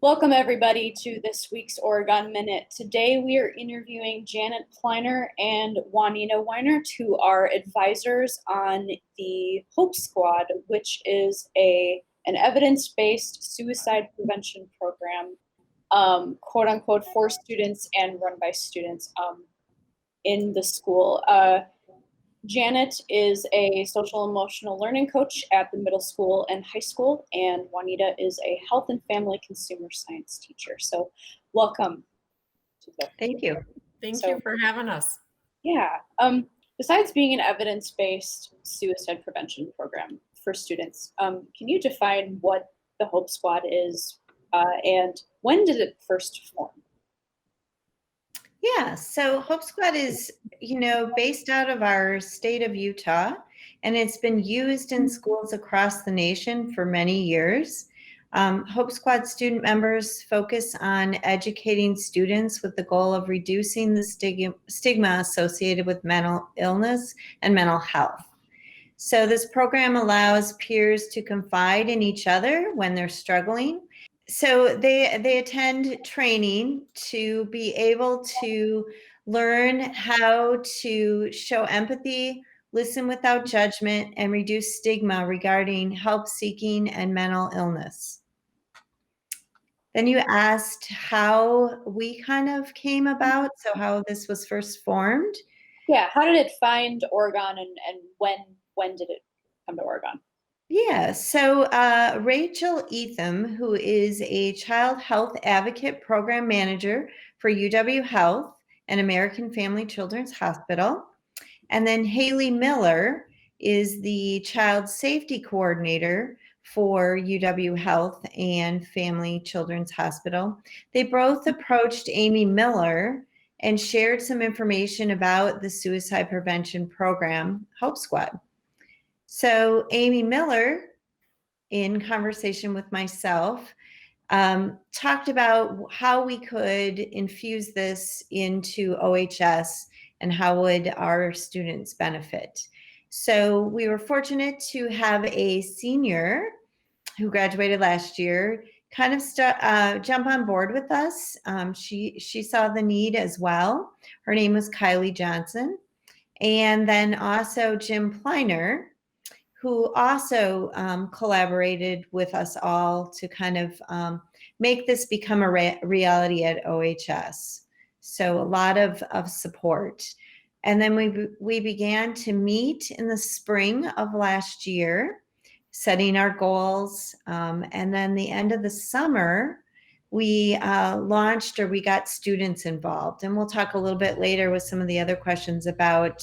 Welcome everybody to this week's Oregon Minute. Today we are interviewing Janet Pliner and Juanita Weinert, who are advisors on the Hope Squad, which is an evidence-based suicide prevention program, quote unquote, for students and run by students in the school. Janet is a social emotional learning coach at the middle school and high school, and Juanita is a health and family consumer science teacher. So welcome to both. Thank you. Thank you for having us. Yeah. Besides being an evidence-based suicide prevention program for students, can you define what the Hope Squad is and when did it first form? Yeah, so Hope Squad is, based out of our state of Utah, and it's been used in schools across the nation for many years. Hope Squad student members focus on educating students with the goal of reducing the stigma associated with mental illness and mental health. So this program allows peers to confide in each other when they're struggling. So they attend training to be able to learn how to show empathy, listen without judgment, and reduce stigma regarding help seeking and mental illness. Then you asked how we kind of came about, so how this was first formed. Yeah, how did it find Oregon and when did it come to Oregon? Yeah, so Rachel Etham, who is a child health advocate program manager for UW Health and American Family Children's Hospital. And then Haley Miller is the child safety coordinator for UW Health and Family Children's Hospital. They both approached Amy Miller and shared some information about the suicide prevention program, Hope Squad. So Amy Miller, in conversation with myself, talked about how we could infuse this into OHS and how would our students benefit. So we were fortunate to have a senior who graduated last year kind of jump on board with us. She saw the need as well. Her name was Kylie Johnson. And then also Jim Pliner, who also collaborated with us all to kind of make this become a reality at OHS. So a lot of support. And then we began to meet in the spring of last year, setting our goals. And then the end of the summer, we launched, or we got students involved. And we'll talk a little bit later with some of the other questions about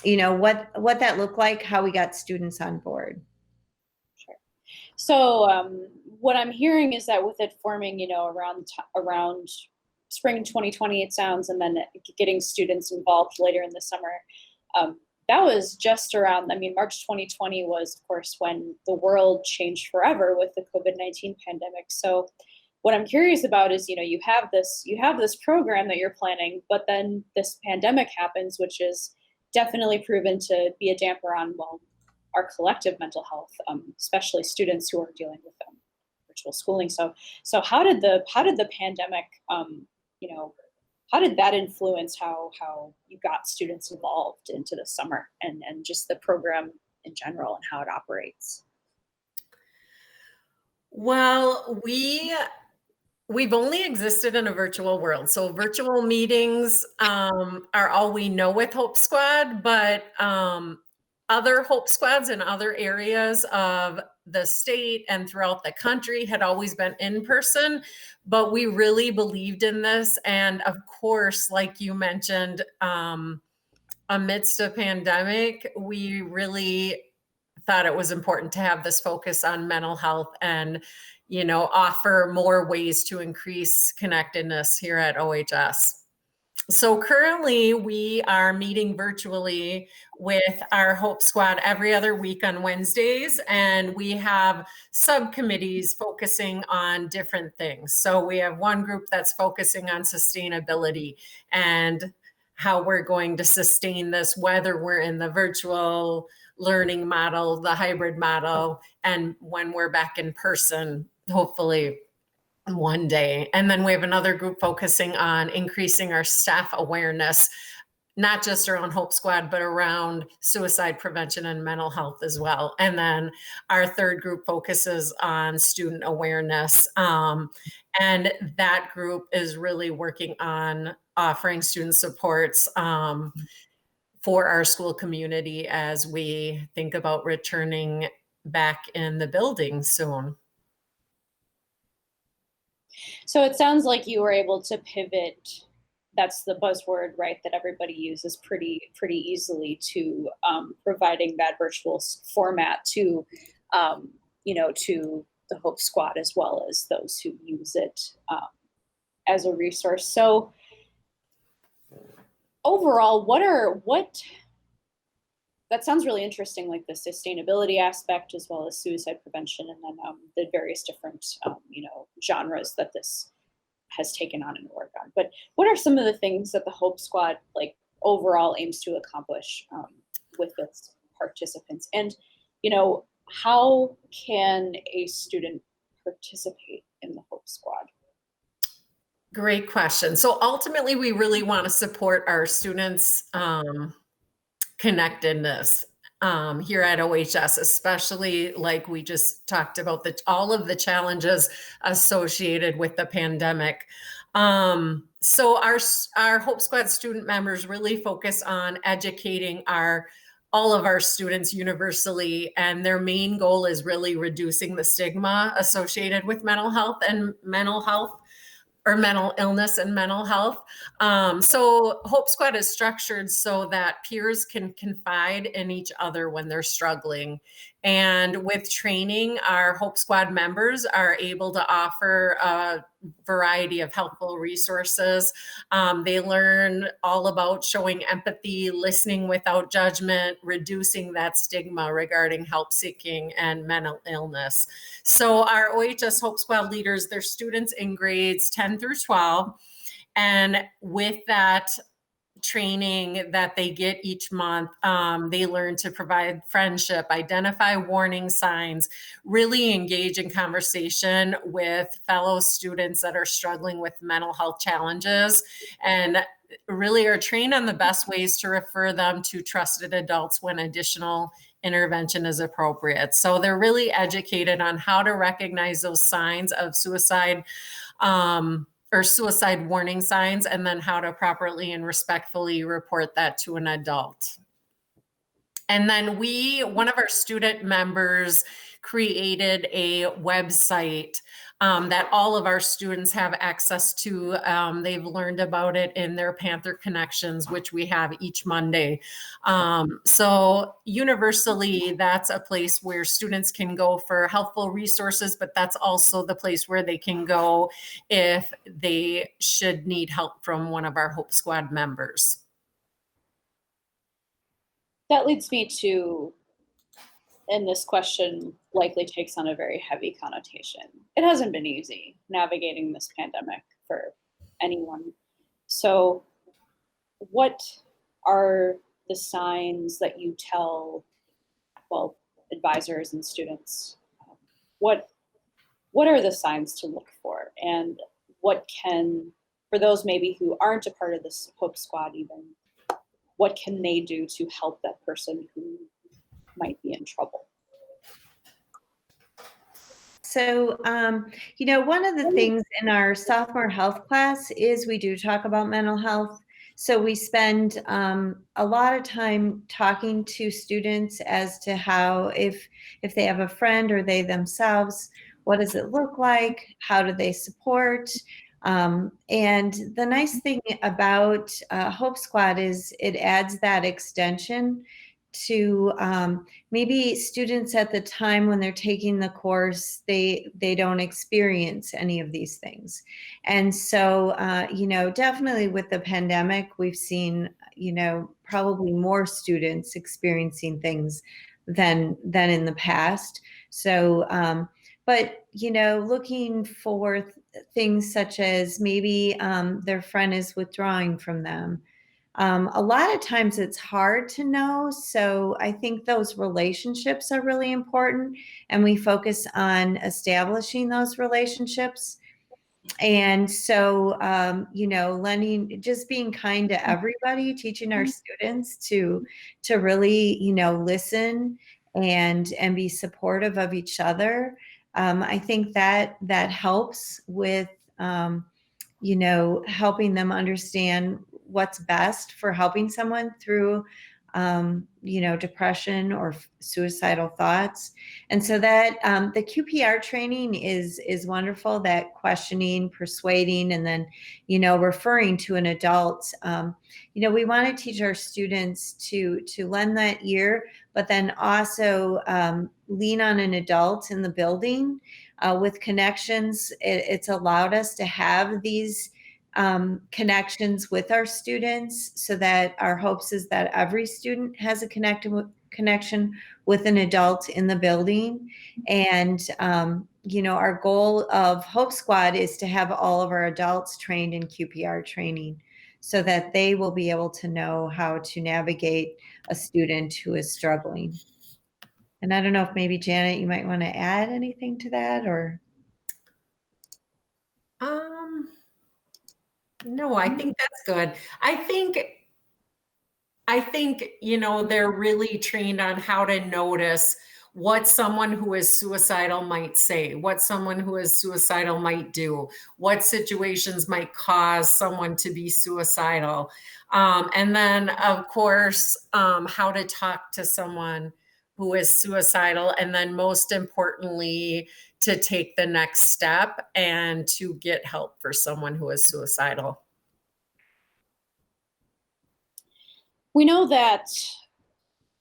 what that looked like, how we got students on board. Sure. So what I'm hearing is that with it forming, around spring 2020, it sounds, and then getting students involved later in the summer, that was just around, March 2020 was, of course, when the world changed forever with the COVID-19 pandemic. So what I'm curious about is, you have this program that you're planning, but then this pandemic happens, which is definitely proven to be a damper on, our collective mental health, especially students who are dealing with virtual schooling. So how did the pandemic, how did that influence how you got students involved into the summer and just the program in general and how it operates? Well, we've only existed in a virtual world. So virtual meetings are all we know with Hope Squad, but other Hope Squads in other areas of the state and throughout the country had always been in person, but we really believed in this. And of course, like you mentioned, amidst a pandemic, we really thought it was important to have this focus on mental health and offer more ways to increase connectedness here at OHS. So currently we are meeting virtually with our Hope Squad every other week on Wednesdays, and we have subcommittees focusing on different things. So we have one group that's focusing on sustainability and how we're going to sustain this, whether we're in the virtual learning model, the hybrid model, and when we're back in person, hopefully one day. And then we have another group focusing on increasing our staff awareness, not just around Hope Squad, but around suicide prevention and mental health as well. And then our third group focuses on student awareness. And that group is really working on offering student supports for our school community as we think about returning back in the building soon. So it sounds like you were able to pivot. That's the buzzword, right? That everybody uses pretty easily to providing that virtual format to, to the Hope Squad as well as those who use it as a resource. So overall, that sounds really interesting, like the sustainability aspect as well as suicide prevention, and then the various different genres that this has taken on and worked on. But what are some of the things that the Hope Squad overall aims to accomplish with its participants? And how can a student participate in the Hope Squad? Great question. So ultimately, we really want to support our students' connectedness here at OHS, especially like we just talked about all of the challenges associated with the pandemic. So our Hope Squad student members really focus on educating all of our students universally, and their main goal is really reducing the stigma associated with mental illness and mental health. So Hope Squad is structured so that peers can confide in each other when they're struggling. And with training, our Hope Squad members are able to offer a variety of helpful resources. They learn all about showing empathy, listening without judgment, reducing that stigma regarding help seeking and mental illness. So our OHS Hope Squad leaders, they're students in grades 10 through 12. And with that training that they get each month, they learn to provide friendship, identify warning signs, really engage in conversation with fellow students that are struggling with mental health challenges, and really are trained on the best ways to refer them to trusted adults when additional intervention is appropriate. So they're really educated on how to recognize those signs of suicide or suicide warning signs, and then how to properly and respectfully report that to an adult. And then one of our student members created a website that all of our students have access to. They've learned about it in their Panther Connections, which we have each Monday. So universally, that's a place where students can go for helpful resources, but that's also the place where they can go if they should need help from one of our Hope Squad members. That leads me to, and this question likely takes on a very heavy connotation. It hasn't been easy navigating this pandemic for anyone. So what are the signs that you tell, advisors and students? What are the signs to look for? And for those maybe who aren't a part of this Hope Squad even, what can they do to help that person who might be in trouble? So, one of the things in our sophomore health class is we do talk about mental health. So we spend a lot of time talking to students as to how, if they have a friend or they themselves, what does it look like? How do they support? And the nice thing about Hope Squad is it adds that extension to maybe students at the time when they're taking the course, they don't experience any of these things. And so, definitely with the pandemic, we've seen, probably more students experiencing things than in the past. So, but, looking for things such as maybe their friend is withdrawing from them. A lot of times it's hard to know. So I think those relationships are really important, and we focus on establishing those relationships. And so, just being kind to everybody, teaching our students to really, listen and be supportive of each other. I think that helps with, helping them understand what's best for helping someone through, depression or suicidal thoughts. And so that the QPR training is wonderful, that questioning, persuading, and then, referring to an adult. We want to teach our students to lend that ear, but then also lean on an adult in the building. With connections, it's allowed us to have these connections with our students, so that our hopes is that every student has a connection with an adult in the building. And our goal of Hope Squad is to have all of our adults trained in QPR training, so that they will be able to know how to navigate a student who is struggling. And I don't know if maybe Janet, you might want to add anything to that, or No, I think that's good. I think, they're really trained on how to notice what someone who is suicidal might say, what someone who is suicidal might do, what situations might cause someone to be suicidal. And then, of course, how to talk to someone who is suicidal. And then, most importantly, to take the next step and to get help for someone who is suicidal. We know that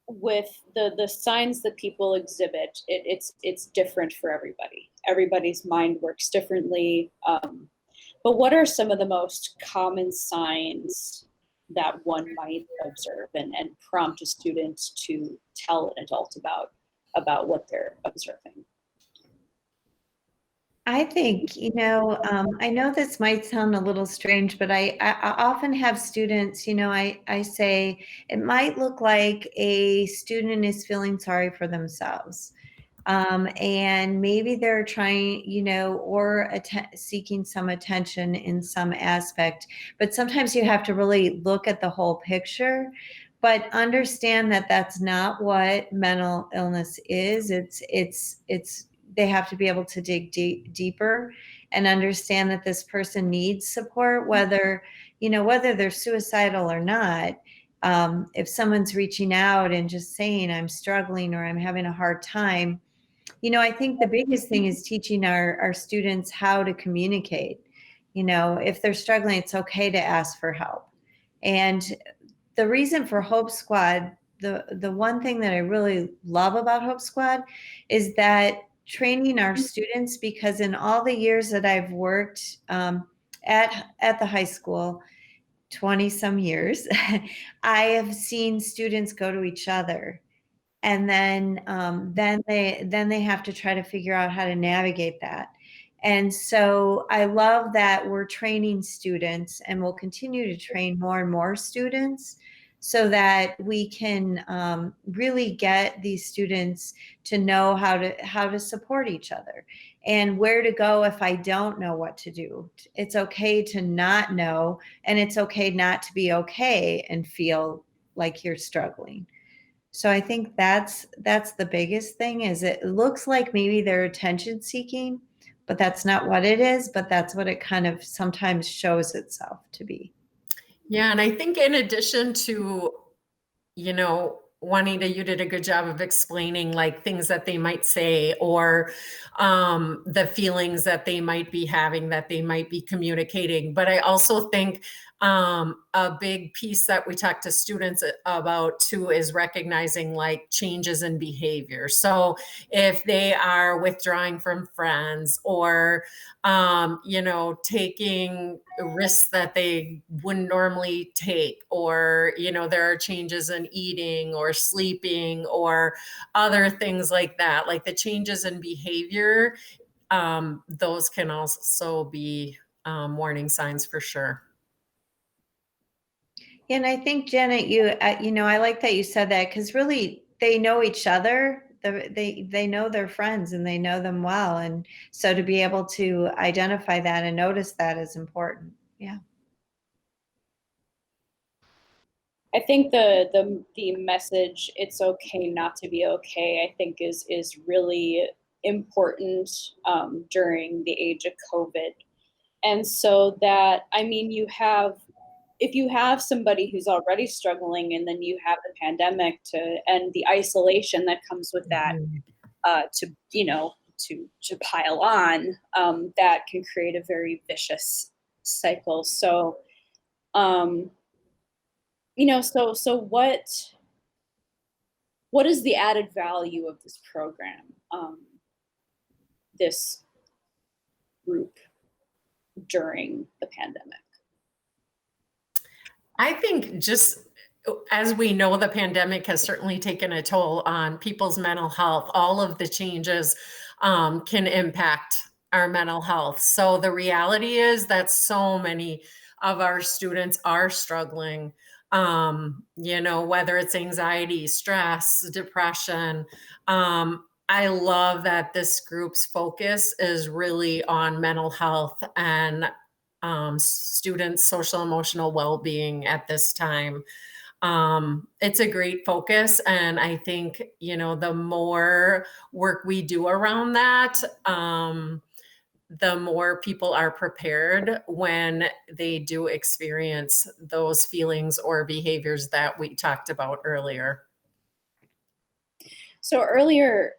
with the signs that people exhibit, it's different for everybody. Everybody's mind works differently. But what are some of the most common signs that one might observe and prompt a student to tell an adult about what they're observing? I think, I know this might sound a little strange, but I often have students, I say it might look like a student is feeling sorry for themselves. And maybe they're trying, or seeking some attention in some aspect. But sometimes you have to really look at the whole picture, but understand that that's not what mental illness is. It's they have to be able to dig deeper and understand that this person needs support, whether they're suicidal or not. If someone's reaching out and just saying, I'm struggling or I'm having a hard time, I think the biggest thing is teaching our students how to communicate. If they're struggling, it's okay to ask for help. And the reason for Hope Squad, the one thing that I really love about Hope Squad is that training our students, because in all the years that I've worked at the high school, 20 some years, I have seen students go to each other, and then they have to try to figure out how to navigate that. And so I love that we're training students, and we'll continue to train more and more students, so that we can really get these students to know how to support each other, and where to go if I don't know what to do. It's okay to not know, and it's okay not to be okay and feel like you're struggling. So I think that's the biggest thing, is it looks like maybe they're attention seeking, but that's not what it is, but that's what it kind of sometimes shows itself to be. Yeah, and I think in addition to, Juanita, you did a good job of explaining like things that they might say, or the feelings that they might be having, that they might be communicating. But I also think a big piece that we talk to students about too is recognizing like changes in behavior. So if they are withdrawing from friends, or taking risks that they wouldn't normally take, or, there are changes in eating or sleeping or other things like that, like the changes in behavior, those can also be warning signs for sure. And I think, Janet, I like that you said that, because really they know each other they know their friends and they know them well. And so to be able to identify that and notice that is important. Yeah. I think the message "it's okay not to be okay" I think is really important during the age of COVID, and so that I mean you have if you have somebody who's already struggling and then you have the pandemic to and the isolation that comes with that to to pile on that can create a very vicious cycle. So so what is the added value of this program, this group during the pandemic? I think just as we know, the pandemic has certainly taken a toll on people's mental health. All of the changes can impact our mental health. So the reality is that so many of our students are struggling, whether it's anxiety, stress, depression. I love that this group's focus is really on mental health and students' social emotional well-being at this time. It's a great focus. And I think, the more work we do around that, the more people are prepared when they do experience those feelings or behaviors that we talked about earlier. So earlier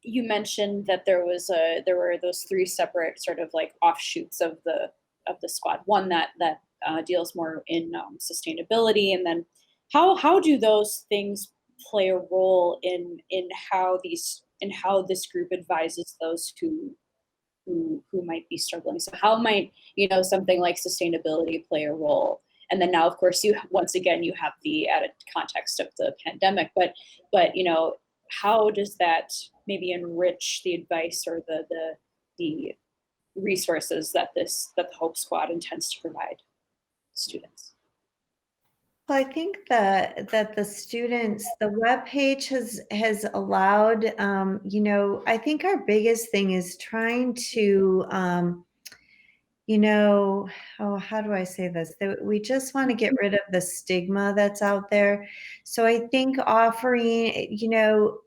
you mentioned that there were those three separate sort of like offshoots of the squad. One that deals more in sustainability, and then how do those things play a role in how this group advises those who might be struggling? So how might something like sustainability play a role? And then now, of course, once again you have the added context of the pandemic, but how does that maybe enrich the advice or the resources that the Hope Squad intends to provide students? Well, I think that the students, the webpage has allowed, I think our biggest thing is trying to, how do I say this? That we just want to get rid of the stigma that's out there. So I think offering,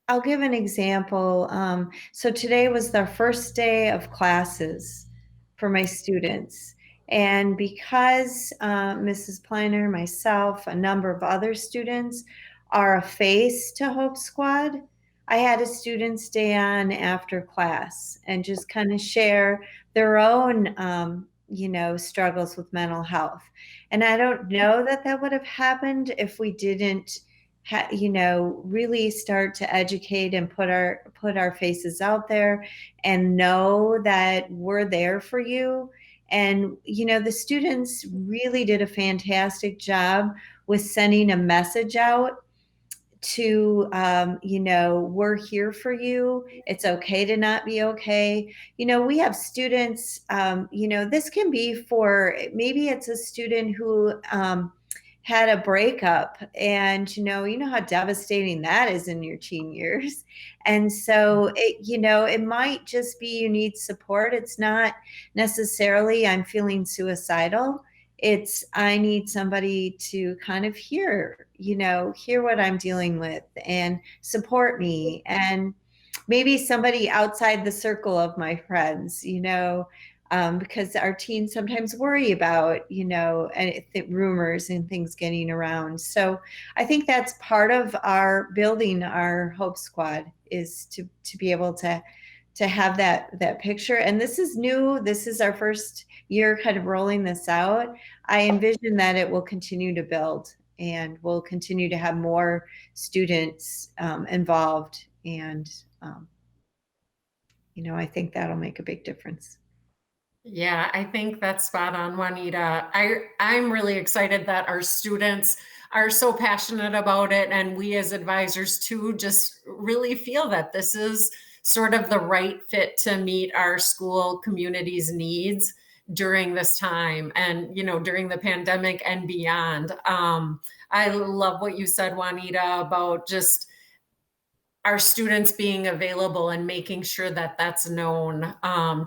I'll give an example. So today was the first day of classes for my students. And because Mrs. Pliner, myself, a number of other students are a face to Hope Squad, I had a student stay on after class and just kind of share their own, struggles with mental health. And I don't know that would have happened if we didn't really start to educate and put our faces out there and know that we're there for you. And the students really did a fantastic job with sending a message out to we're here for you. It's okay to not be okay. We have students, this can be for, maybe it's a student who had a breakup, and you know how devastating that is in your teen years. And so it might just be you need support. It's not necessarily I'm feeling suicidal. It's I need somebody to kind of hear what I'm dealing with and support me, and maybe somebody outside the circle of my friends, because our teens sometimes worry about, rumors and things getting around. So I think that's part of our building our Hope Squad, is to be able to have that picture. And this is new. This is our first year kind of rolling this out. I envision that it will continue to build, and we'll continue to have more students involved. And, I think that'll make a big difference. Yeah, I think that's spot on, Juanita. I'm really excited that our students are so passionate about it, and we as advisors too just really feel that this is sort of the right fit to meet our school community's needs during this time, and during the pandemic and beyond. I love what you said, Juanita, about just our students being available and making sure that that's known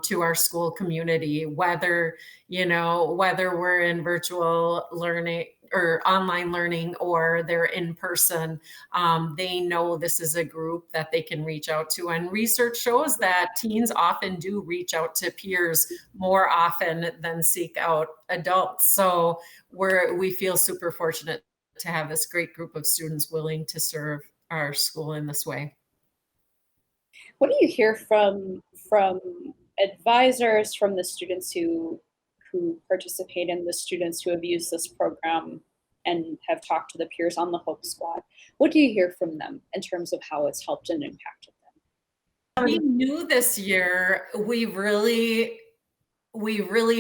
to our school community, whether we're in virtual learning or online learning or they're in person, they know this is a group that they can reach out to. And research shows that teens often do reach out to peers more often than seek out adults. So we feel super fortunate to have this great group of students willing to serve our school in this way. What do you hear from advisors, from the students who participate, and the students who have used this program and have talked to the peers on the Hope Squad? What do you hear from them in terms of how it's helped and impacted them? We knew this year we really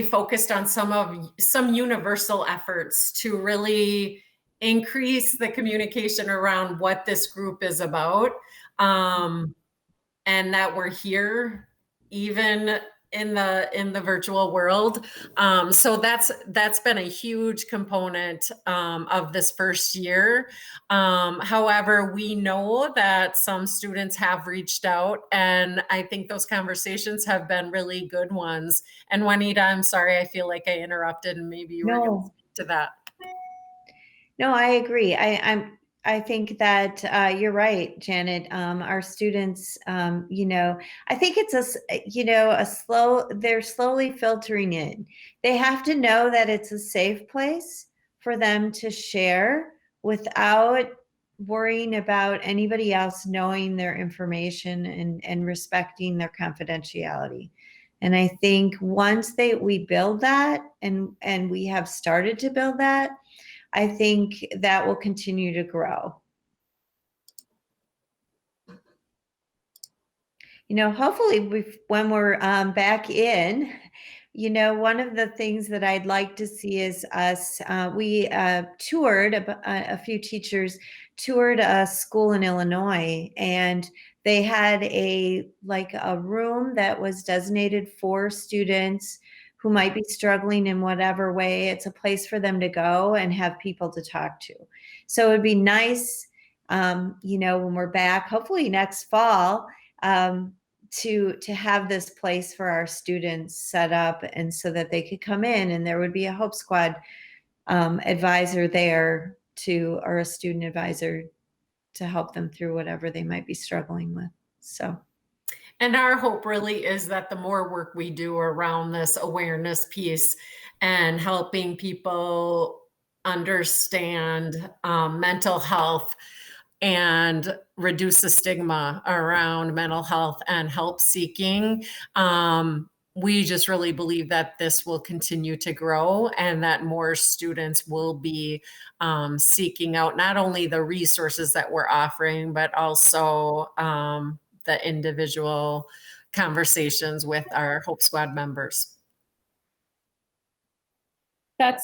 focused on some universal efforts to really increase the communication around what this group is about, and that we're here even in the virtual world. So that's been a huge component of this first year. However, we know that some students have reached out, and I think those conversations have been really good ones. And Juanita, I'm sorry, I feel like I interrupted, and maybe you were going to speak to that. No, I agree. I think that you're right, Janet. Our students, I think it's they're slowly filtering in. They have to know that it's a safe place for them to share without worrying about anybody else knowing their information and respecting their confidentiality. And I think once we build that, and we have started to build that, I think that will continue to grow. Hopefully when we're back in, one of the things that I'd like to see is us, we toured, a few teachers toured a school in Illinois, and they had a room that was designated for students who might be struggling in whatever way. It's a place for them to go and have people to talk to. So it'd be nice, when we're back, hopefully next fall, to have this place for our students set up, and so that they could come in and there would be a Hope Squad advisor there or a student advisor to help them through whatever they might be struggling with. So. And our hope really is that the more work we do around this awareness piece and helping people understand mental health and reduce the stigma around mental health and help seeking, we just really believe that this will continue to grow, and that more students will be seeking out not only the resources that we're offering, but also the individual conversations with our Hope Squad members. That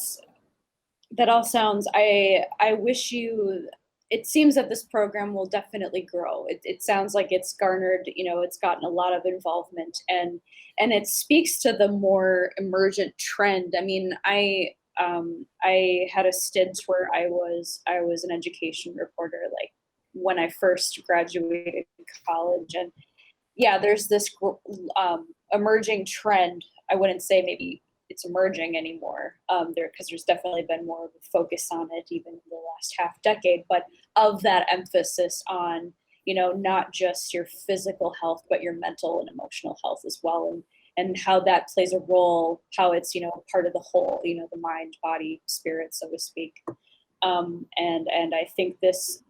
all sounds, I wish you, it seems that this program will definitely grow. It sounds like it's garnered, it's gotten a lot of involvement, and it speaks to the more emergent trend. I mean, I had a stint where I was an education reporter, like when I first graduated college, and yeah, there's this emerging trend. I wouldn't say maybe it's emerging anymore, because there's definitely been more of a focus on it even in the last half decade, but of that emphasis on, not just your physical health, but your mental and emotional health as well, and how that plays a role, how it's, part of the whole, the mind, body, spirit, so to speak. And I think this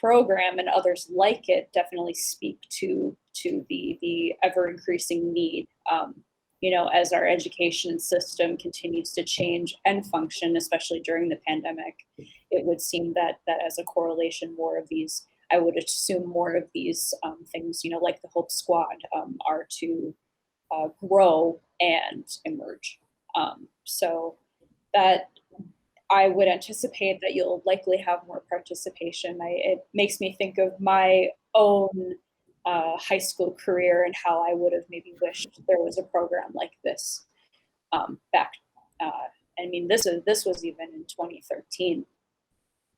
program and others like it definitely speak to the ever increasing need, as our education system continues to change and function, especially during the pandemic. It would seem that as a correlation, I would assume more of these things, like the Hope Squad, are to grow and emerge. So that I would anticipate that you'll likely have more participation. It makes me think of my own high school career and how I would have maybe wished there was a program like this back. I mean, this was even in 2013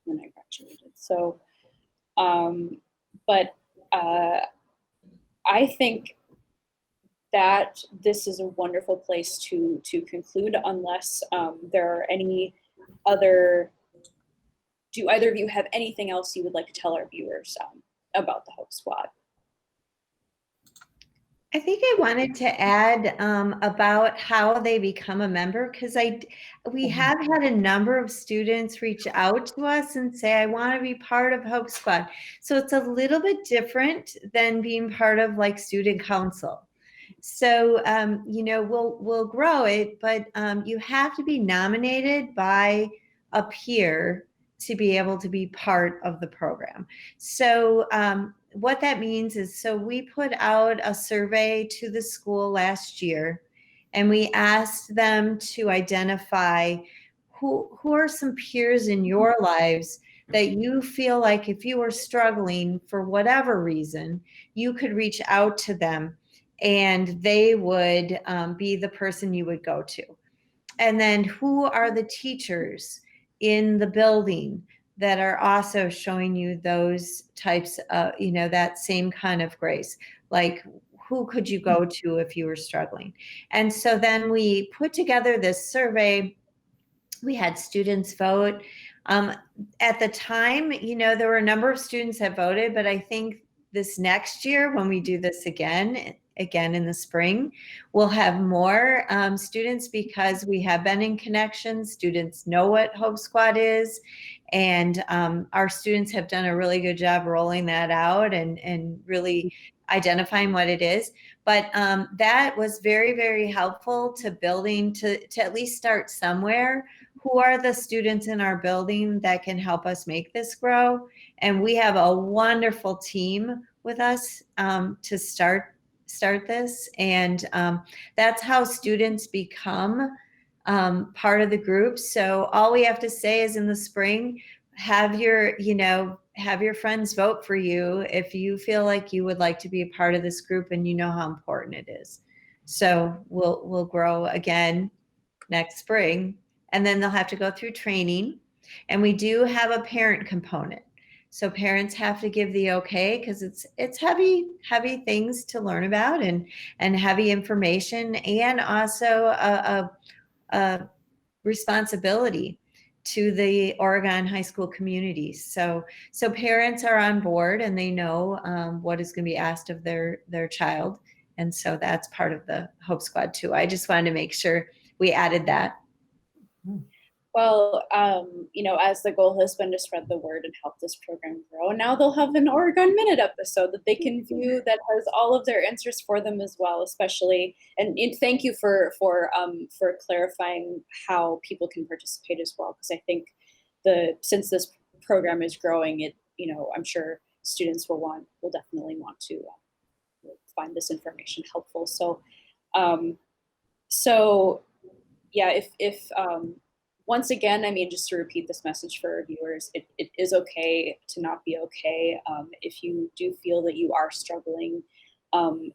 when I graduated. So, but I think that this is a wonderful place to conclude, unless there are any other. Do either of you have anything else you would like to tell our viewers about the Hope Squad? I think I wanted to add about how they become a member, because we have had a number of students reach out to us and say, I want to be part of Hope Squad. So it's a little bit different than being part of like student council. So, you know, we'll grow it, but you have to be nominated by a peer to be able to be part of the program. So what that means is, so we put out a survey to the school last year, and we asked them to identify who are some peers in your lives that you feel like if you were struggling for whatever reason, you could reach out to them and they would be the person you would go to. And then who are the teachers in the building that are also showing you those types of, you know, that same kind of grace? Like, who could you go to if you were struggling? And so then we put together this survey. We had students vote. At the time, you know, there were a number of students that voted, but I think this next year, when we do this again in the spring, we'll have more students, because we have been in connections. Students know what Hope Squad is, and our students have done a really good job rolling that out and really identifying what it is. But that was very, very helpful to building, to at least start somewhere. Who are the students in our building that can help us make this grow? And we have a wonderful team with us to start this. And that's how students become part of the group. So all we have to say is, in the spring, have your friends vote for you if you feel like you would like to be a part of this group and you know how important it is. So we'll grow again next spring, and then they'll have to go through training. And we do have a parent component. So parents have to give the okay, because it's heavy things to learn about, and heavy information, and also a responsibility to the Oregon high school communities. So parents are on board, and they know what is going to be asked of their child. And so that's part of the Hope Squad too. I just wanted to make sure we added that. Well, you know, as the goal has been to spread the word and help this program grow, now they'll have an Oregon Minute episode that they can view that has all of their answers for them as well, especially. And thank you for clarifying how people can participate as well, because I think since this program is growing, it, you know, I'm sure students will definitely want to find this information helpful. So, yeah, if once again, I mean, just to repeat this message for our viewers, it is okay to not be okay. If you do feel that you are struggling,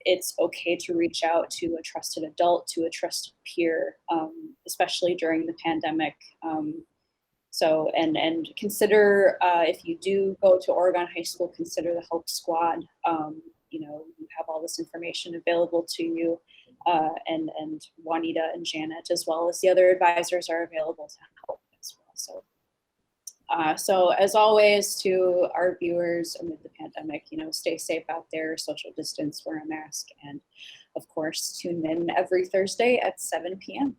it's okay to reach out to a trusted adult, to a trusted peer, especially during the pandemic. So, and consider, if you do go to Oregon High School, consider the Hope Squad. You know, you have all this information available to you, and Jaunita and Janet, as well as the other advisors, are available to help as well. So as always, to our viewers amid the pandemic, you know, stay safe out there, social distance, wear a mask, and of course, tune in every Thursday at 7 p.m.